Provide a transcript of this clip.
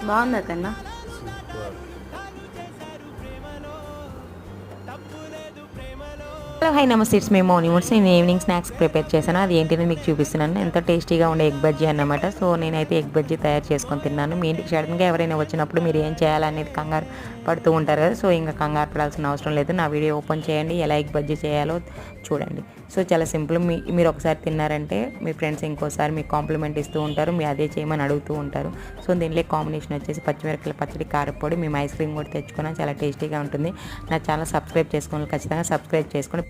బాగుందా కన్నా? Hello hi నమస్తే, ఇట్స్ మేము మోనిమోట్స్. నేను ఈవినింగ్ స్నాక్స్ ప్రిపేర్ చేశాను. అది ఏంటని మీకు చూపిస్తున్నాను. ఎంతో టేస్టీగా ఉండే ఎగ్ బజ్జీ అన్నమాట. సో నేనైతే ఎగ్ బజ్జీ తయారు చేసుకొని తిన్నాను. మీ ఇంటికి సడన్గా ఎవరైనా వచ్చినప్పుడు మీరు ఏం చేయాలనేది కంగారు పడుతూ ఉంటారు కదా. సో ఇంకా కంగారు పడాల్సిన అవసరం లేదు. నా వీడియో ఓపెన్ చేయండి, ఎలా ఎగ్ బజ్జీ చేయాలో చూడండి. సో చాలా సింపుల్. మీరు ఒకసారి తిన్నారంటే మీ ఫ్రెండ్స్ ఇంకోసారి మీకు కాంప్లిమెంట్ ఇస్తూ ఉంటారు, మీ అదే చేయమని అడుగుతూ ఉంటారు. సో దీనిలో కాంబినేషన్ వచ్చేసి పచ్చిమిరపకాయల పచ్చడి, కారపొడి, మేము ఐస్ క్రీమ్ కూడా తెచ్చుకున్నాం. చాలా టేస్టీగా ఉంటుంది. నా ఛానల్ సబ్స్క్రైబ్ చేసుకోవాలి, ఖచ్చితంగా సబ్స్క్రైబ్ చేసుకొని